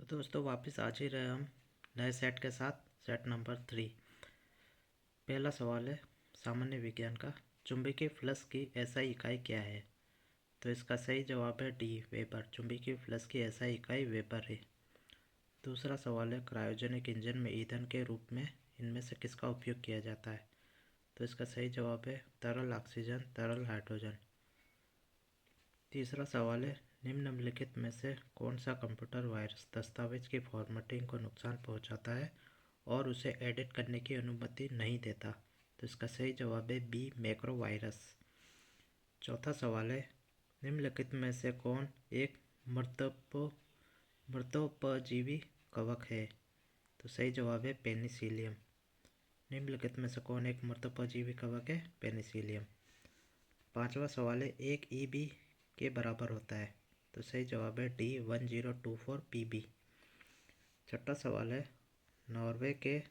तो दोस्तों वापस आज ही रहे हम नए सेट के साथ, सेट नंबर 3। पहला सवाल है सामान्य विज्ञान का, चुंबकीय फ्लक्स की एसआई इकाई क्या है? तो इसका सही जवाब है डी, वेबर। चुंबकीय फ्लक्स की एसआई इकाई वेबर है। दूसरा सवाल है क्रायोजेनिक इंजन में ईंधन के रूप में इनमें से किसका उपयोग किया जाता है? तो इसका सही जवाब है तरल ऑक्सीजन, तरल हाइड्रोजन। तीसरा सवाल है निम्नलिखित में से कौन सा कंप्यूटर वायरस दस्तावेज की फॉर्मेटिंग को नुकसान पहुंचाता है और उसे एडिट करने की अनुमति नहीं देता? तो इसका सही जवाब है बी, मैक्रो वायरस। चौथा सवाल है निम्नलिखित में से कौन एक मृतोपजीवी कवक है? तो सही जवाब है पेनिसिलियम। निम्नलिखित में से कौन एक मृतोपजीवी कवक है? पेनिसिलियम। पांचवा सवाल है एक ईबी के बराबर होता है? तो सही जवाब है डी, 1024 पीबी। छठा सवाल है नॉर्वे के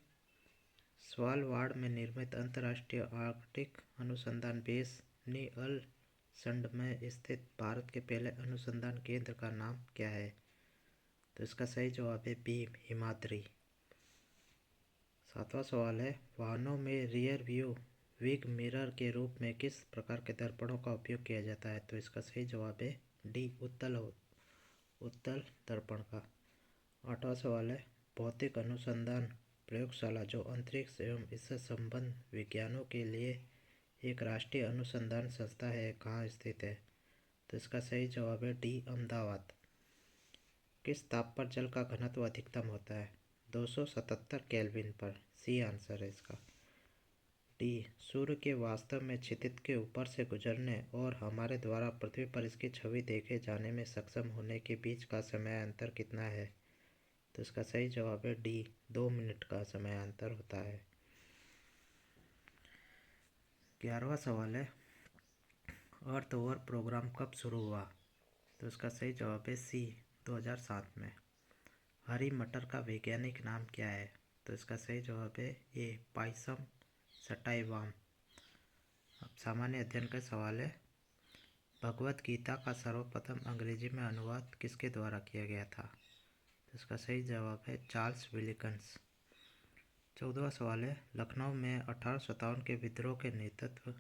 स्वालबार्ड में निर्मित अंतर्राष्ट्रीय आर्कटिक अनुसंधान बेस नी-अल-सैंड में स्थित भारत के पहले अनुसंधान केंद्र का नाम क्या है? तो इसका सही जवाब है बी, हिमाद्री। सातवां सवाल है वाहनों में रियर व्यू विग मिरर के रूप में किस प्रकार के दर्पणों का उपयोग किया जाता है? तो इसका सही जवाब है डी, उत्तल दर्पण का। आठवां सवाल है भौतिक अनुसंधान प्रयोगशाला जो अंतरिक्ष एवं इससे संबद्ध विज्ञानों के लिए एक राष्ट्रीय अनुसंधान संस्था है, कहाँ स्थित है? तो इसका सही जवाब है डी, अहमदाबाद। किस ताप पर जल का घनत्व अधिकतम होता है? 277 केल्विन पर। सी आंसर है इसका। डी, सूर्य के वास्तव में क्षितिज के ऊपर से गुजरने और हमारे द्वारा पृथ्वी पर इसकी छवि देखे जाने में सक्षम होने के बीच का समय अंतर कितना है? तो इसका सही जवाब है डी, 2 मिनट का समय अंतर होता है। 11वां सवाल है अर्थ ओवर प्रोग्राम कब शुरू हुआ? तो इसका सही जवाब है सी, 2007 में। हरी मटर का वैज्ञानिक नाम क्या है? तो इसका सही जवाब है ए, पाइसम सटाइवाम। अब सामान्य अध्ययन का सवाल है भगवत गीता का सर्वप्रथम अंग्रेजी में अनुवाद किसके द्वारा किया गया था? तो इसका सही जवाब है चार्ल्स विलिकन्स। 14वां सवाल है लखनऊ में 1857 के विद्रोह के नेतृत्व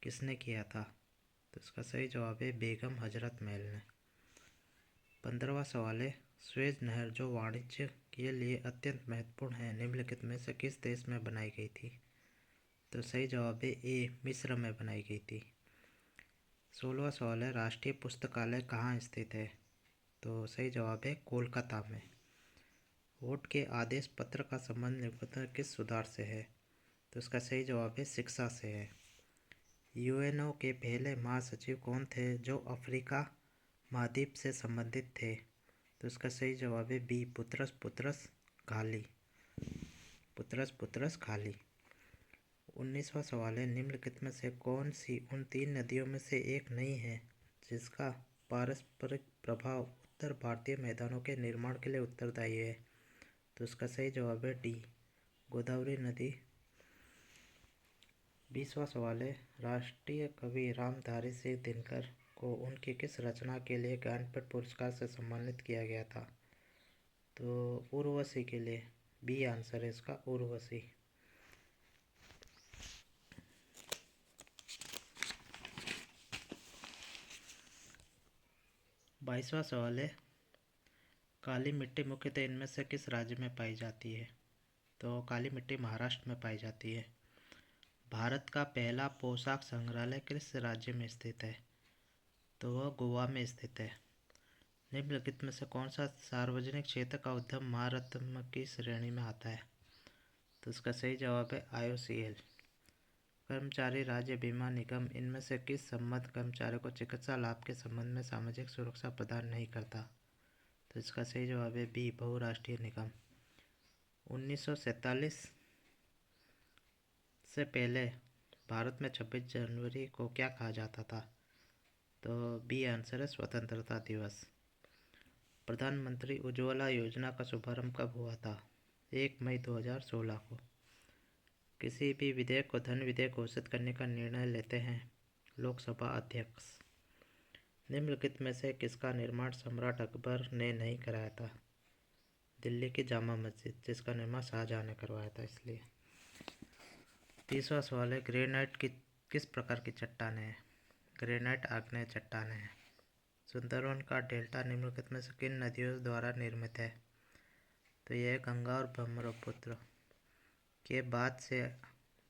किसने किया था? तो इसका सही जवाब है बेगम हजरत महल ने। 15वां सवाल है स्वेज नहर जो वाणिज्य के लिए अत्यंत महत्वपूर्ण है निम्नलिखित में से किस देश में बनाई गई थी? तो सही जवाब है ए, मिस्र में बनाई गई थी। 16वां सवाल है राष्ट्रीय पुस्तकालय कहाँ स्थित है? तो सही जवाब है कोलकाता में। वोट के आदेश पत्र का संबंध निम्नलिखित किस सुधार से है? तो इसका सही जवाब है शिक्षा से है। यूएनओ के पहले महासचिव कौन थे जो अफ्रीका महाद्वीप से संबंधित थे? तो इसका सही जवाब है B, Boutros Boutros Ghali. Boutros Boutros Ghali. 19वां सवाल है निम्नलिखित में से कौन सी उन 3 नदियों में से एक नहीं है जिसका पारस्परिक प्रभाव उत्तर भारतीय मैदानों के निर्माण के लिए उत्तरदायी है? तो इसका सही जवाब है डी, गोदावरी नदी। 20वां सवाल है राष्ट्रीय कवि रामधारी सिंह दिनकर को उनकी किस रचना के लिए ज्ञानपीठ पुरस्कार से सम्मानित किया गया था? तो उर्वशी के लिए। बी आंसर है इसका, उर्वशी। 22वां सवाल है काली मिट्टी मुख्यतः इनमें से किस राज्य में पाई जाती है? तो काली मिट्टी महाराष्ट्र में पाई जाती है। भारत का पहला पोशाक संग्रहालय किस राज्य में स्थित है? तो वह गोवा में स्थित है। निम्नलिखित में से कौन सा सार्वजनिक क्षेत्र का उद्यम महारत्न की श्रेणी में आता है? तो इसका सही जवाब है IOCL। कर्मचारी राज्य बीमा निगम इनमें से किस संबद्ध कर्मचारी को चिकित्सा लाभ के संबंध में सामाजिक सुरक्षा प्रदान नहीं करता? तो इसका सही जवाब है बी, बहुराष्ट्रीय निगम। 1947 से पहले भारत में 26 जनवरी को क्या कहा जाता था? तो बी आंसर है स्वतंत्रता दिवस। प्रधानमंत्री उज्ज्वला योजना का शुभारंभ कब हुआ था? 1 मई 2016 को। किसी भी विधेयक को धन विधेयक घोषित करने का निर्णय लेते हैं लोकसभा अध्यक्ष। निम्नलिखित में से किसका निर्माण सम्राट अकबर ने नहीं कराया था? दिल्ली की जामा मस्जिद, जिसका निर्माण शाहजहां ने करवाया था इसलिए। 30वां सवाल है, ग्रेनाइट की किस प्रकार की चट्टानें हैं? ग्रेनाइट आग्नेय चट्टानें हैं। सुंदरवन का डेल्टा निम्नलिखित में से किन नदियों द्वारा निर्मित है? तो यह गंगा और ब्रह्मपुत्र। के बाद से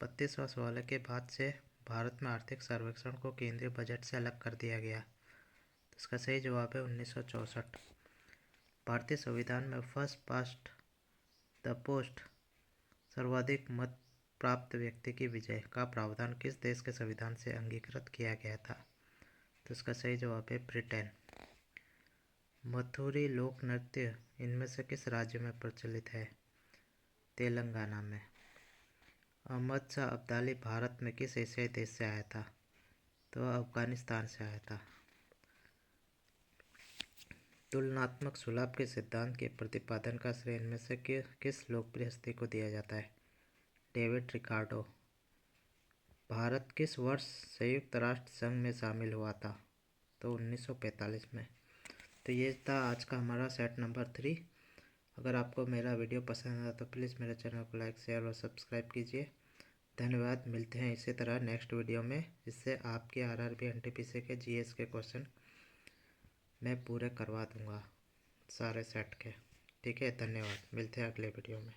32वां सवाल है, के बाद से भारत में आर्थिक सर्वेक्षण को केंद्रीय बजट से अलग कर दिया गया? तो इसका सही जवाब है 1964। भारतीय संविधान में फर्स्ट पास्ट द पोस्ट, सर्वाधिक मत प्राप्त व्यक्ति की विजय का प्रावधान किस देश के संविधान से अंगीकृत किया गया था? तो इसका सही जवाब है ब्रिटेन। मथुरी लोक नृत्य इनमें से किस राज्य में प्रचलित है? तेलंगाना में। अहमद शाह अब्दाली भारत में किस एशियाई देश से आया था? तो अफगानिस्तान से आया था। तुलनात्मक सुलभ के सिद्धांत के प्रतिपादन का श्रेय इनमें से किस लोकप्रिय हस्ती को दिया जाता है? David Ricardo. भारत किस वर्ष संयुक्त राष्ट्र संघ में शामिल हुआ था? तो 1945 में। तो ये था आज का हमारा सेट नंबर 3। अगर आपको मेरा वीडियो पसंद आया तो प्लीज़ मेरे चैनल को लाइक, शेयर और सब्सक्राइब कीजिए। धन्यवाद। मिलते हैं इसी तरह नेक्स्ट वीडियो में, जिससे आपके आरआरबी एनटीपीसी के जीएस के क्वेश्चन मैं पूरे करवा दूंगा सारे सेट के। ठीक है, धन्यवाद। मिलते हैं अगले वीडियो में।